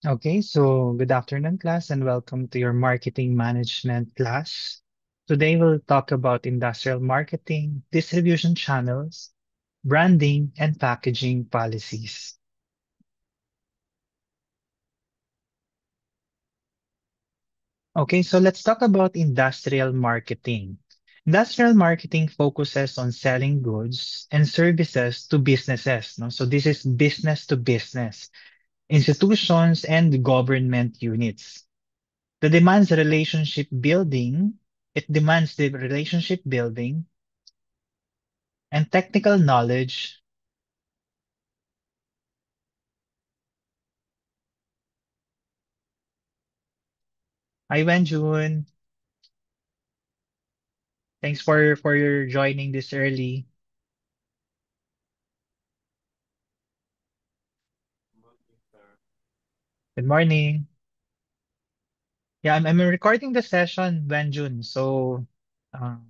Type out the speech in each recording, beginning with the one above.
Okay, so good afternoon, class, and welcome to your marketing management class. Today we'll talk about industrial marketing, distribution channels, branding, and packaging policies. Okay, so let's talk about industrial marketing. Industrial marketing focuses on selling goods and services to businesses. No? So this is business to business, institutions, and government units. The demands relationship building. It demands the relationship building and technical knowledge. Hi, Wenjun. Thanks for your joining this early. Good morning. Yeah, I'm recording the session, Wenjun, so um,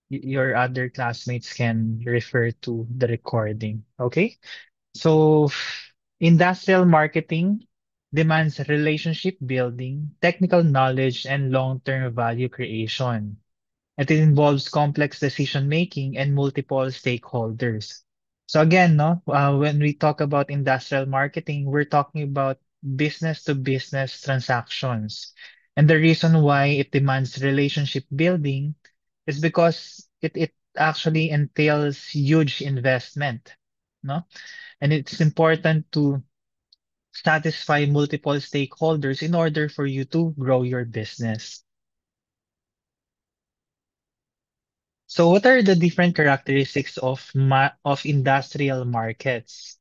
your other classmates can refer to the recording. Okay? So, industrial marketing demands relationship building, technical knowledge, and long-term value creation. It involves complex decision making and multiple stakeholders. So again, no, when we talk about industrial marketing, we're talking about business to business transactions. And the reason why it demands relationship building is because it actually entails huge investment, no? And it's important to satisfy multiple stakeholders in order for you to grow your business. So what are the different characteristics of industrial markets?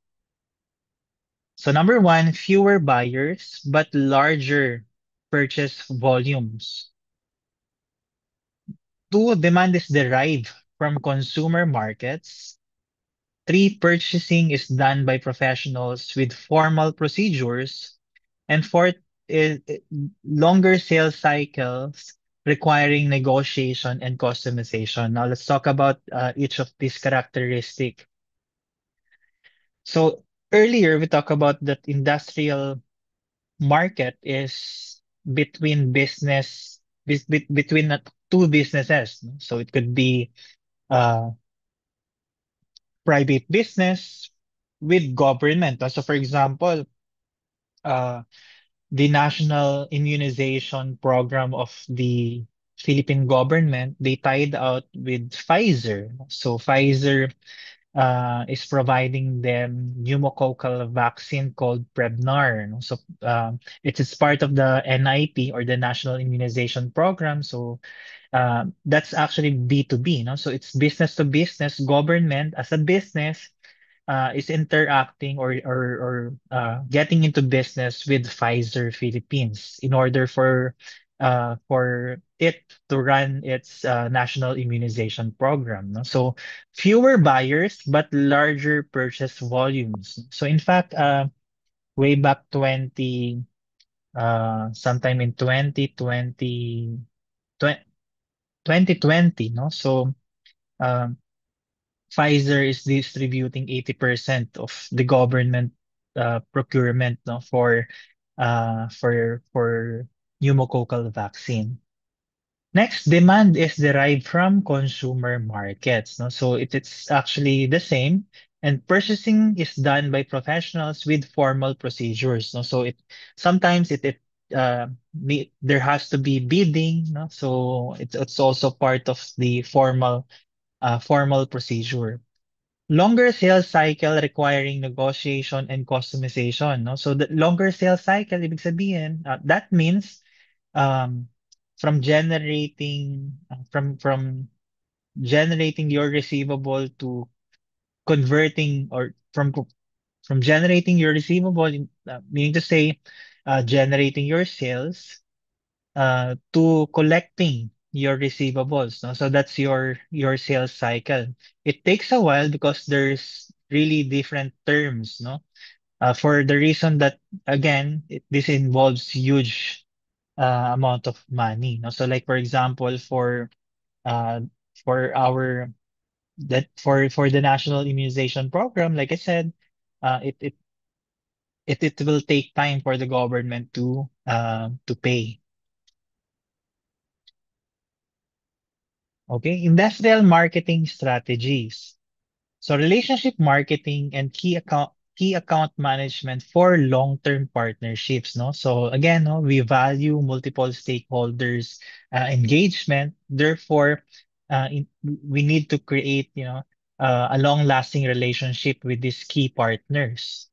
So number one, fewer buyers but larger purchase volumes. Two, demand is derived from consumer markets. Three, purchasing is done by professionals with formal procedures. And fourth, longer sales cycles requiring negotiation and customization. Now let's talk about each of these characteristics. So earlier we talked about that industrial market is between between two businesses. No? So it could be uh, private business with government. So for example, uh, the national immunization program of the Philippine government, they tied out with Pfizer. So Pfizer is providing them pneumococcal vaccine called Prevnar. No? So it's part of the NIP or the National Immunization Program. So that's actually B2B. No? So it's business to business. Government as a business is interacting or getting into business with Pfizer Philippines in order for it to run its national immunization program. No? So fewer buyers but larger purchase volumes. So in fact, way back sometime in 2020, no? So um, Pfizer is distributing 80% of the government procurement, no, for pneumococcal vaccine. Next, demand is derived from consumer markets. No? So it's actually the same. And purchasing is done by professionals with formal procedures. No? So sometimes there has to be bidding. No? So it's also part of the formal procedure. Longer sales cycle requiring negotiation and customization, no? So the longer sales cycle, ibig sabihin, that means um, from generating your receivable to converting or from generating your receivable, meaning to say, generating your sales to collecting your receivables. No? So that's your sales cycle. It takes a while because there's really different terms, no? For the reason that again, this involves huge amount of money. No? So like for example, uh, for our that for the national immunization program, like I said, it it will take time for the government to pay. Okay, industrial marketing strategies. So relationship marketing and key account management for long-term partnerships, no? So again, no, we value multiple stakeholders engagement. Therefore, we need to create, a long-lasting relationship with these key partners.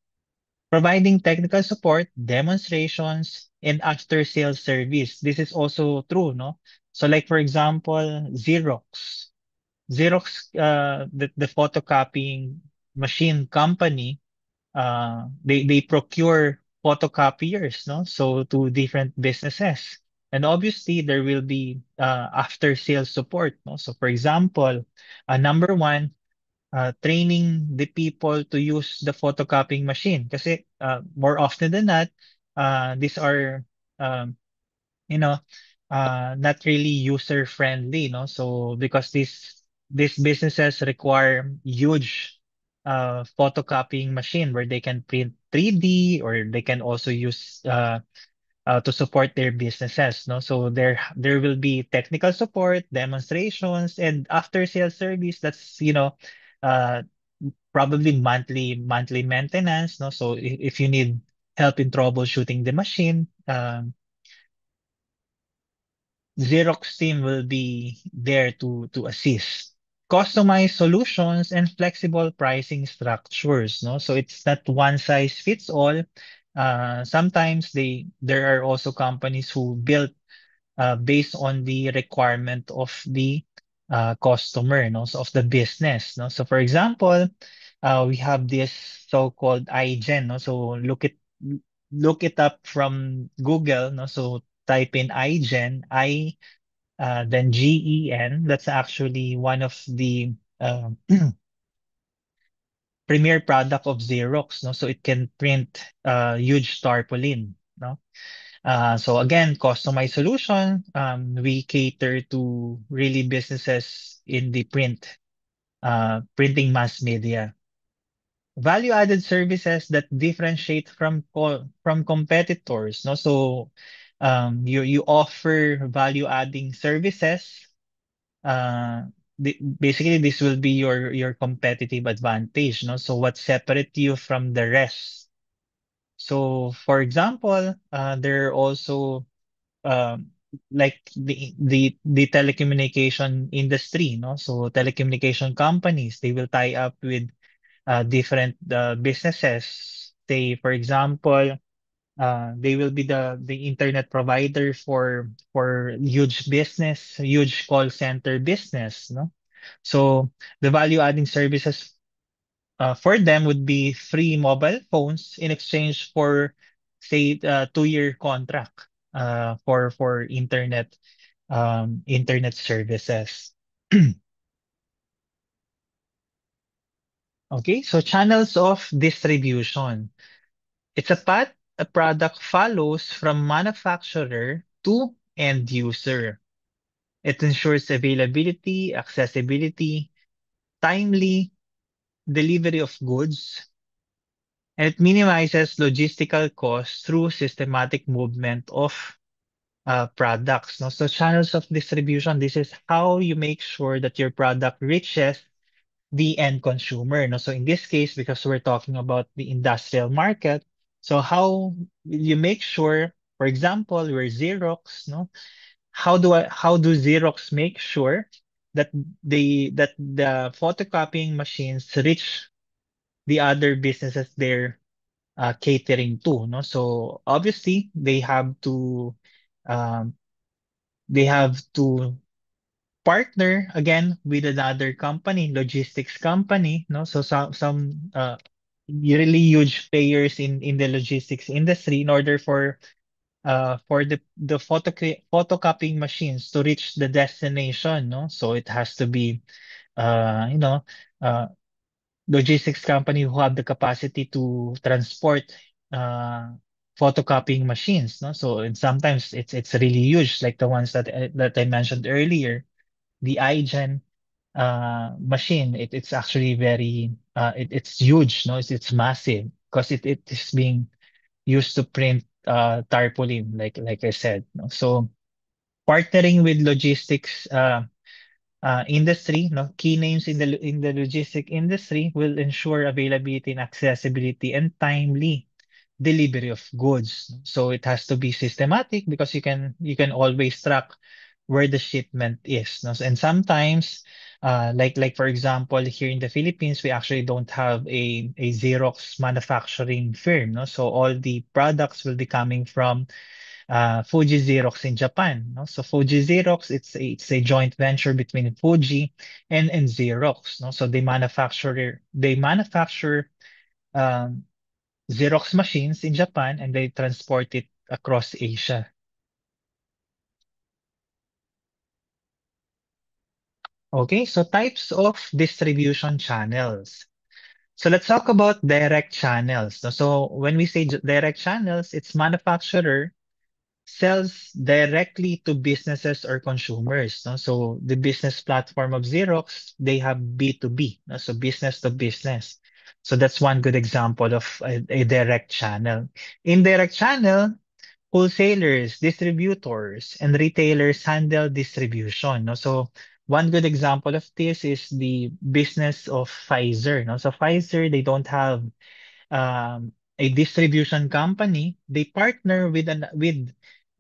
Providing technical support, demonstrations, and after-sales service. This is also true, no? So like for example, Xerox. The photocopying machine company, they procure photocopiers, no? So to different businesses. And obviously there will be after sales support, no? So for example, number one, training the people to use the photocopying machine. Kasi more often than not, these are um, you know, not really user friendly, no? So because these businesses require huge photocopying machine where they can print 3D or they can also use to support their businesses, no? So there will be technical support, demonstrations, and after sales service. That's uh, probably monthly maintenance, no? So if you need help in troubleshooting the machine, Xerox team will be there to assist. Customized solutions and flexible pricing structures, no? So it's not one size fits all. Sometimes there are also companies who build based on the requirement of the customer, no? So of the business, no? So for example, we have this so-called iGen, no? So look it up from Google, no? So type in iGen, then GEN. That's actually one of the premier product of Xerox, no? So it can print huge tarpaulin, no? So again, customized solution. We cater to really businesses in the printing mass media. Value-added services that differentiate from competitors, no? So you offer value-adding services. uh Basically this will be your competitive advantage, no? So what separate you from the rest? So for example, there are also um like the telecommunication industry, no? So telecommunication companies, they will tie up with different businesses. Say for example, they will be the internet provider for huge business, huge call center business, no? So the value adding services for them would be free mobile phones in exchange for, say, 2-year contract for internet services. Okay, so channels of distribution. It's a path a product follows from manufacturer to end user. It ensures availability, accessibility, timely delivery of goods, and it minimizes logistical costs through systematic movement of products. No? So channels of distribution, this is how you make sure that your product reaches the end consumer. No? So in this case, because we're talking about the industrial market, so how will you make sure, for example, we're Xerox, no? How do Xerox make sure that the photocopying machines reach the other businesses they're catering to, no? So obviously um, they have to partner again with another company, logistics company, no? So some really huge players in the logistics industry in order for the photocopying machines to reach the destination, no? So it has to be uh you know uh logistics company who have the capacity to transport uh photocopying machines, no? So and sometimes it's really huge, like the ones that I mentioned earlier, the iGen machine. It's actually very it's huge, no? It's massive because it is being used to print tarpaulin, like I said. No? So partnering with logistics industry, no, key names in the logistic industry will ensure availability and accessibility and timely delivery of goods. So it has to be systematic because you can always track where the shipment is. No? And sometimes, like for example, here in the Philippines, we actually don't have a Xerox manufacturing firm. No? So all the products will be coming from Fuji Xerox in Japan. No? So Fuji Xerox, it's a joint venture between Fuji and Xerox. No? So they manufacture um, Xerox machines in Japan and they transport it across Asia. Okay, so types of distribution channels. So let's talk about direct channels. So when we say direct channels, it's manufacturer sells directly to businesses or consumers. No? So the business platform of Xerox, they have B2B, no? So business to business. So that's one good example of a direct channel. Indirect channel, wholesalers, distributors, and retailers handle distribution. No? So one good example of this is the business of Pfizer. No? So Pfizer, they don't have a distribution company. They partner with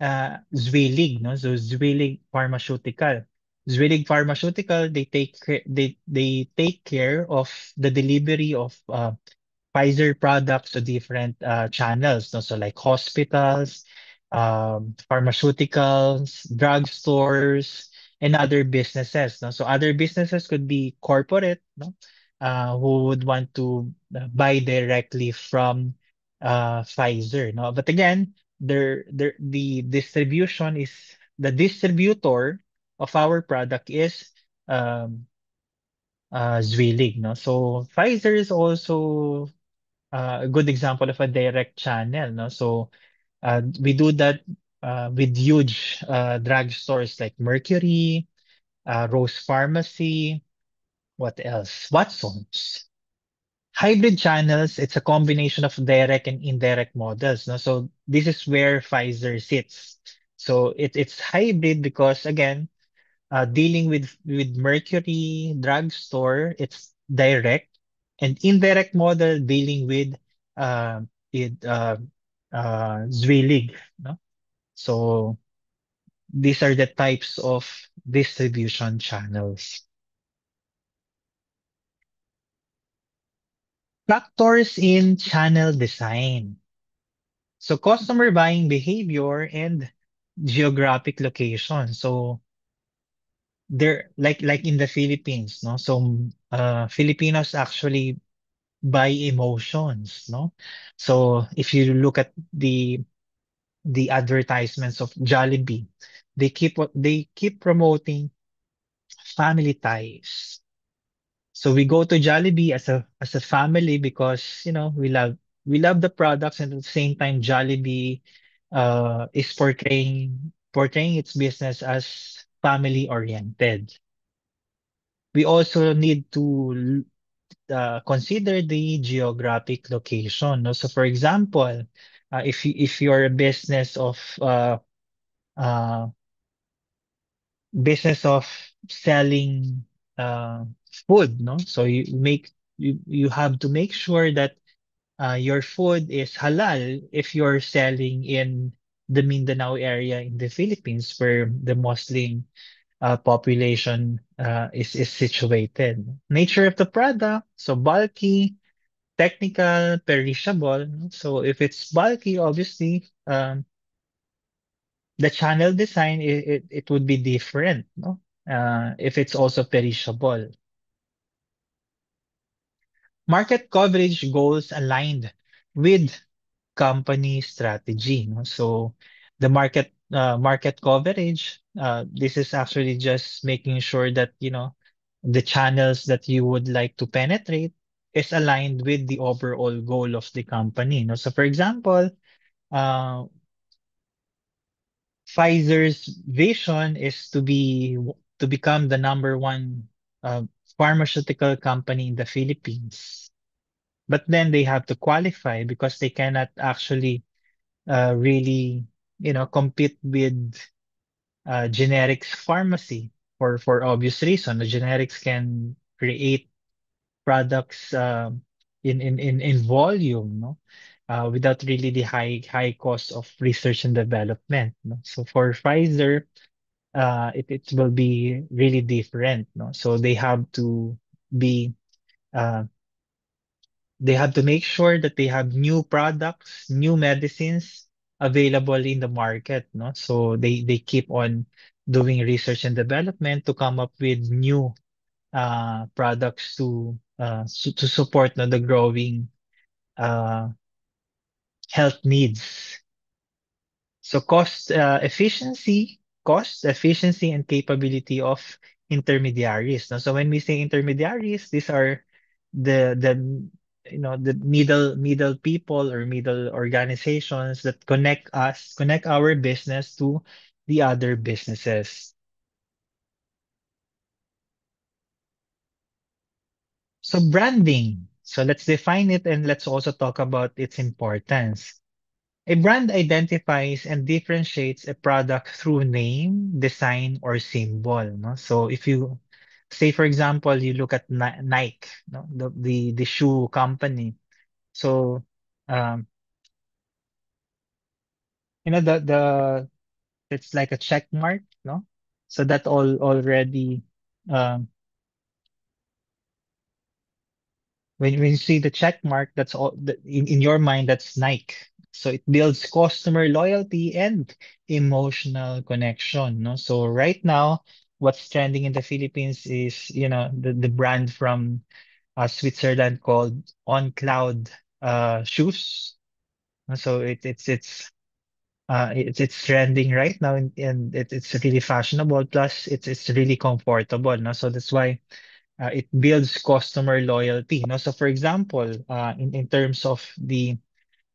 Zwillig, no? So Zwillig Pharmaceutical. Zwillig Pharmaceutical, they take care of the delivery of Pfizer products to different channels, no? So like hospitals, pharmaceuticals, drugstores, and other businesses. No? So other businesses could be corporate, no? Who would want to buy directly from Pfizer. No? But again, the distributor of our product is um, Zwillig. No? So Pfizer is also a good example of a direct channel. No? So we do that with huge drugstores like Mercury, Rose Pharmacy, what else? Watsons. Hybrid channels, it's a combination of direct and indirect models. No? So this is where Pfizer sits. So it's hybrid because again, dealing with Mercury drugstore, it's direct, and indirect model dealing with uh, it Zwillig. No? So these are the types of distribution channels. Factors in channel design. So customer buying behavior and geographic location. So they're like in the Philippines, no? So Filipinos actually buy emotions, no? So if you look at the advertisements of Jollibee, they keep promoting family ties. So we go to Jollibee as a family because we love the products, and at the same time Jollibee is portraying its business as family oriented. We also need to consider the geographic location. No? So for example, if you're a uh, business of selling uh, food, no? So you have to make sure that your food is halal if you're selling in the Mindanao area in the Philippines, where the Muslim population is situated. Nature of the product, so bulky, technical, perishable. No? So if it's bulky, obviously, the channel design it would be different, no? If it's also perishable. Market coverage goals aligned with company strategy, no? So the market coverage, this is actually just making sure that, the channels that you would like to penetrate is aligned with the overall goal of the company, no? So for example, uh, Pfizer's vision is to become the number one uh, pharmaceutical company in the Philippines. But then they have to qualify because they cannot actually. really, compete with generics pharmacy for obvious reason. The generics can create products in volume, no? Without really the high cost of research and development. No? So for Pfizer, it will be really different. No? So be uh, they have to make sure that they have new products, new medicines available in the market. No? So they keep on doing research and development to come up with new products to support, no, the growing uh, health needs. So cost efficiency, and capability of intermediaries. No? So when we say intermediaries, these are the the middle people or middle organizations that connect our business to the other businesses. So branding. So let's define it and let's also talk about its importance. A brand identifies and differentiates a product through name, design, or symbol. No? So if you say, for example, you look at Nike, no? The shoe company. So um, the it's like a check mark, no? So that all already um, when you see the check mark, that's all in your mind, that's Nike. So it builds customer loyalty and emotional connection. No? So right now, what's trending in the Philippines is, the brand from Switzerland called On Cloud shoes. So it's trending right now, and it's really fashionable. Plus, it's really comfortable. No? So that's why it builds customer loyalty. No? So for example, in terms of the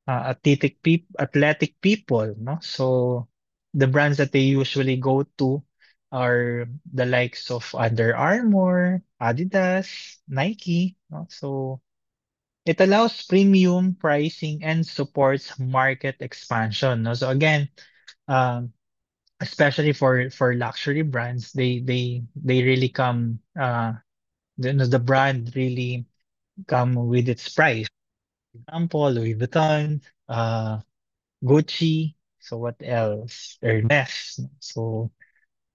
athletic people, no? So the brands that they usually go to are the likes of Under Armour, Adidas, Nike, no? So it allows premium pricing and supports market expansion. No? So again, um, especially for luxury brands, they really come the brand really come with its price. For example, Louis Vuitton, Gucci. So what else? Hermes. So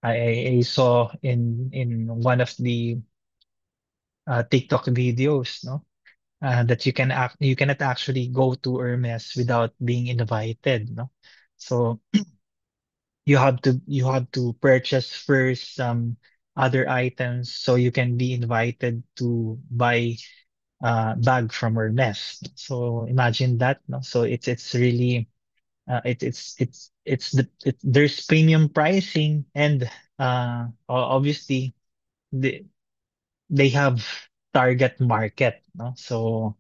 I saw in one of the TikTok videos, no, that you cannot actually go to Hermes without being invited, no. So you have to purchase first some other items so you can be invited to buy bag from Hermes. So imagine that, no? So it's really it's there's premium pricing and obviously they have target market, no? So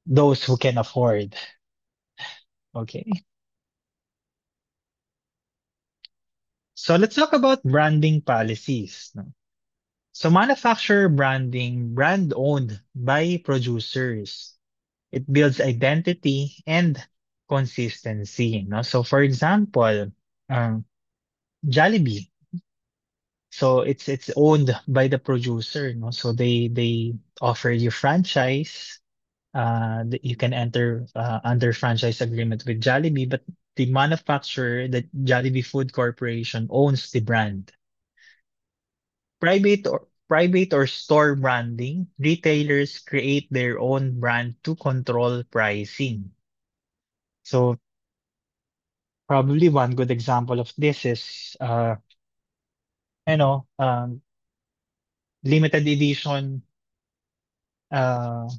those who can afford. Okay. So let's talk about branding policies, no? So manufacturer branding, brand owned by producers. It builds identity and consistency, no? So for example, um, Jollibee. So it's owned by the producer, no? So they offer you franchise. That you can enter under franchise agreement with Jollibee, but the manufacturer, the Jollibee Food Corporation, owns the brand. Private or store branding, retailers create their own brand to control pricing. So probably one good example of this is you know um, limited edition uh,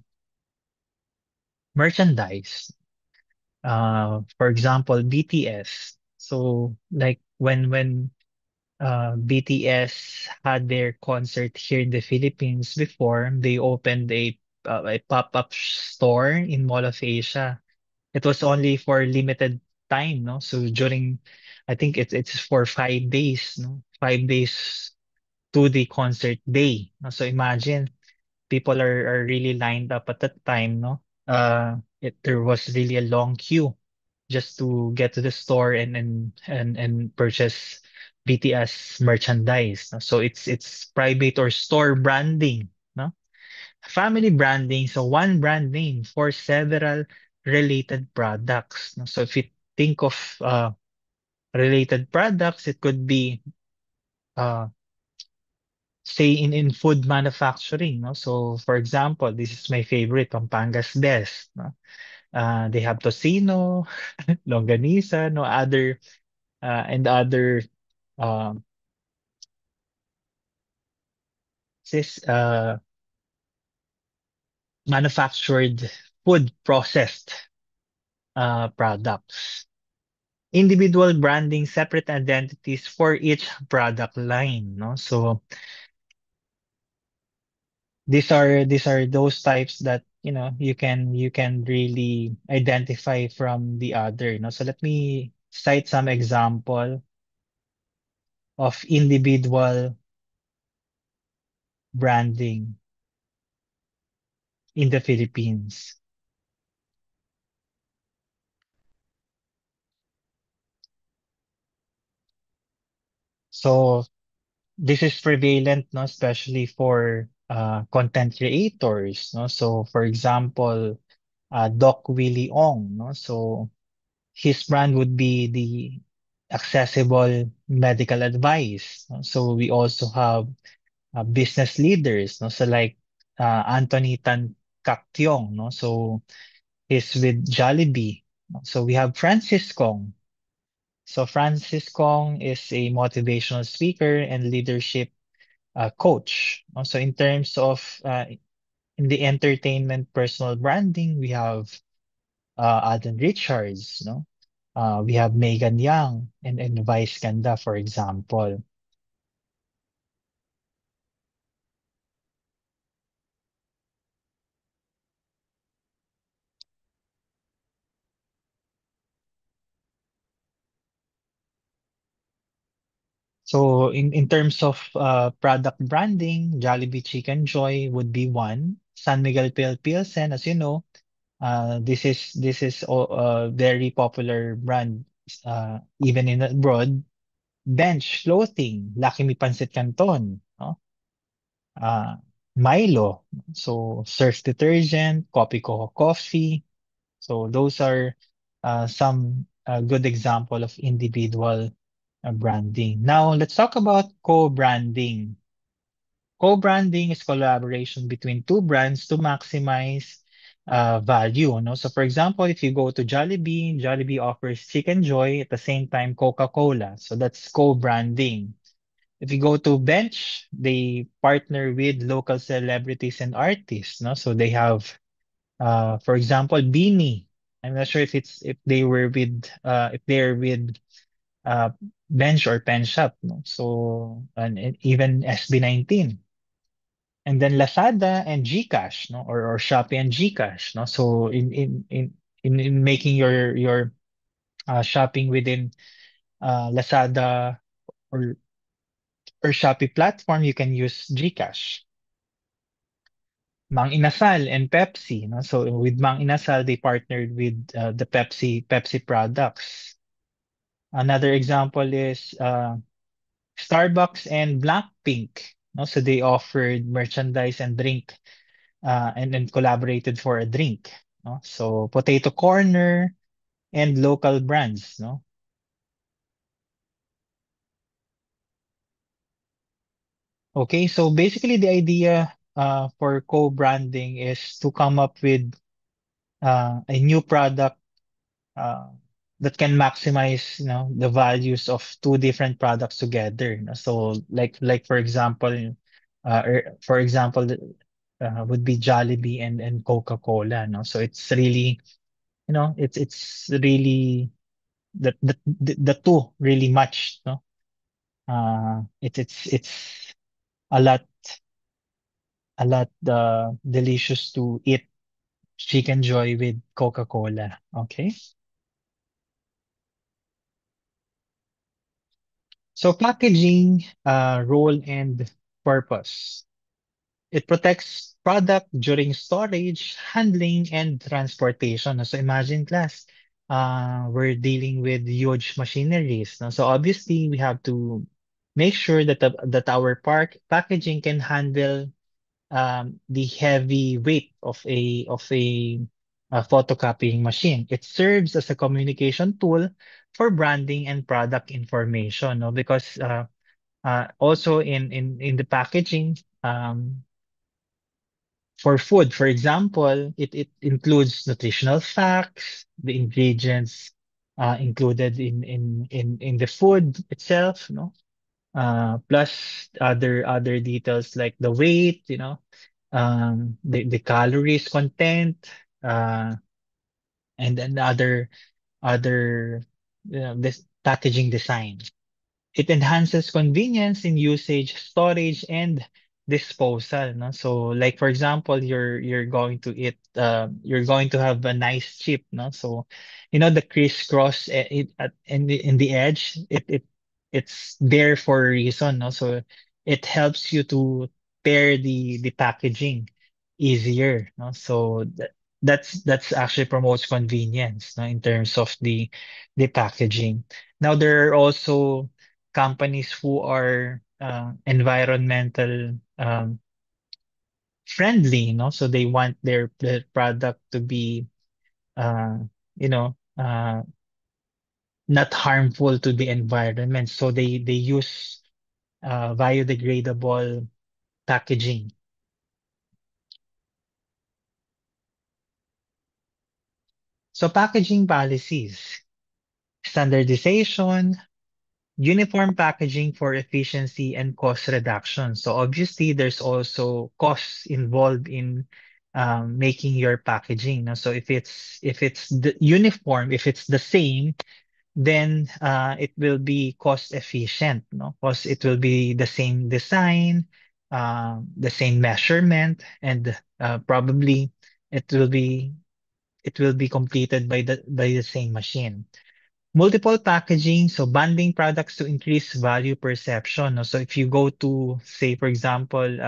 merchandise. For example, BTS. So like when BTS had their concert here in the Philippines before, they opened a pop-up store in Mall of Asia. It was only for limited time, no? So I think it's for 5 days, no? 5 days to the concert day. No? So imagine people are really lined up at that time, no? There was really a long queue. just to get to the store and purchase BTS merchandise. No? So it's private or store branding, no? Family branding, so one brand name for several related products. No? So if you think of related products, it could be uh, say in food manufacturing. No? So for example, this is my favorite, Pampangas Best. No? They have tocino, longanisa, no other and other um, this manufactured food processed products. Individual branding, separate identities for each product line. No, so these are those types that you can really identify from the other. No, so let me cite some example of individual branding in the Philippines. So this is prevalent, no, especially for content creators, no. So for example, Doc Willie Ong, no. So his brand would be the accessible medical advice. No? So we also have business leaders, no. So like Anthony Tan Caktiong, no. So he's with Jollibee. No? So we have Francis Kong. So Francis Kong is a motivational speaker and leadership coach. Also, in terms of in the entertainment personal branding, we have Alden Richards, no? We have Megan Young and Vice Ganda, for example. So in terms of product branding, Jollibee Chicken Joy would be one. San Miguel Pilsen, as you know, this is a very popular brand even in abroad. Bench Clothing, Lucky Me Pancit Canton, no? uh, Milo, so Surf Detergent, Coco Coffee. So those are some good example of individual branding. Now let's talk about co-branding. Co-branding is collaboration between two brands to maximize value. No? So for example, if you go to Jollibee, Jollibee offers Chicken Joy at the same time Coca-Cola. So that's co-branding. If you go to Bench, they partner with local celebrities and artists. No, so they have, for example, Beanie. I'm not sure if they were with if they're with uh, Bench or Pen Shop. No, so and even SB19, and then Lazada and GCash. No, or Shopee and GCash. No, so in making your shopping within Lazada or or Shopee platform, you can use GCash. Mang Inasal and Pepsi, no? So with Mang Inasal, they partnered with the Pepsi products. Another example is Starbucks and Blackpink, no? So they offered merchandise and drink and then collaborated for a drink, no? So Potato Corner and local brands, no? Okay, so basically the idea for co-branding is to come up with a new product uh, that can maximize the values of two different products together, so like for example would be Jollibee and Coca-Cola, no? So it's really it's really the two really match, no? It's a lot delicious to eat Chicken Joy with Coca-Cola. Okay. So packaging, role and purpose. It protects product during storage, handling, and transportation. So imagine class, we're dealing with huge machineries. No? So obviously, we have to make sure that that our packaging can handle the heavy weight of a photocopying machine. It serves as a communication tool for branding and product information. No? Because also in the packaging, for food, for example, it includes nutritional facts, the ingredients included in the food itself, no? Plus other details like the weight, the calories content, uh, and then other this packaging design. It enhances convenience in usage, storage, and disposal. No? So, like for example, you're going to eat, you're going to have a nice chip. No? So, the crisscross in the edge, it's there for a reason. No? So, it helps you to pair the packaging easier. No? So that's actually promotes convenience, no, in terms of the packaging. Now there are also companies who are environmental friendly, so they want their product to be uh, you know not harmful to the environment, so they use biodegradable packaging. So packaging policies, standardization, uniform packaging for efficiency and cost reduction. So obviously, there's also costs involved in making your packaging. No? So if it's the uniform, if it's the same, then it will be cost efficient. No, because it will be the same design, the same measurement, and probably it will be it will be completed by the same machine. Multiple packaging, so bundling products to increase value perception. No? So if you go to, say, for example,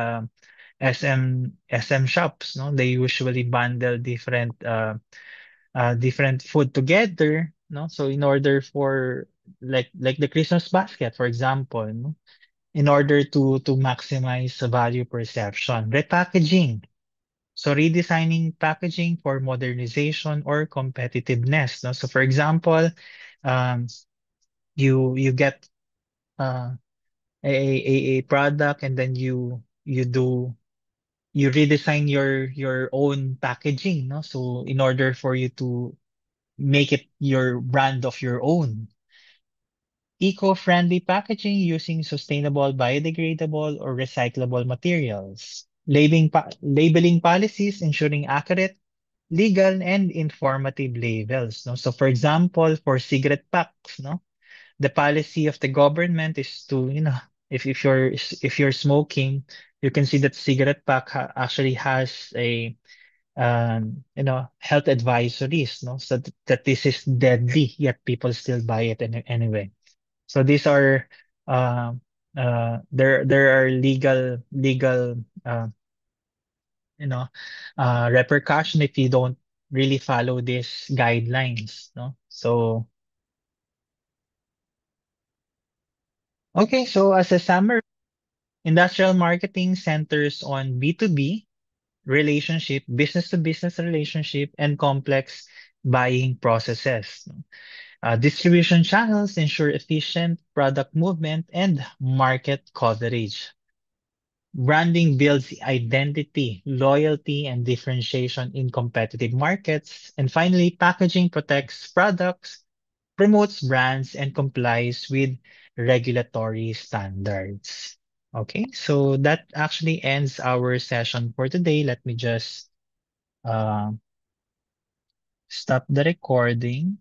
SM shops, no, they usually bundle different food together, no. So in order for like the Christmas basket, for example, no? In order to maximize the value perception, repackaging. So redesigning packaging for modernization or competitiveness. No? So for example, um, you get uh, a product, and then you redesign your own packaging, no? So in order for you to make it your brand of your own. Eco-friendly packaging using sustainable, biodegradable, or recyclable materials. Labeling policies ensuring accurate, legal, and informative labels. No? So for example, for cigarette packs, no? The policy of the government is to, if you're smoking, you can see that cigarette pack actually has a health advisories, no, so that this is deadly, yet people still buy it anyway. So these are there are legal you know repercussion if you don't really follow these guidelines, no. So okay, so as a summary, industrial marketing centers on B2B relationship, business to business relationship, and complex buying processes. Distribution channels ensure efficient product movement and market coverage. Branding builds identity, loyalty, and differentiation in competitive markets. And finally, packaging protects products, promotes brands, and complies with regulatory standards. Okay, so that actually ends our session for today. Let me just uh, stop the recording.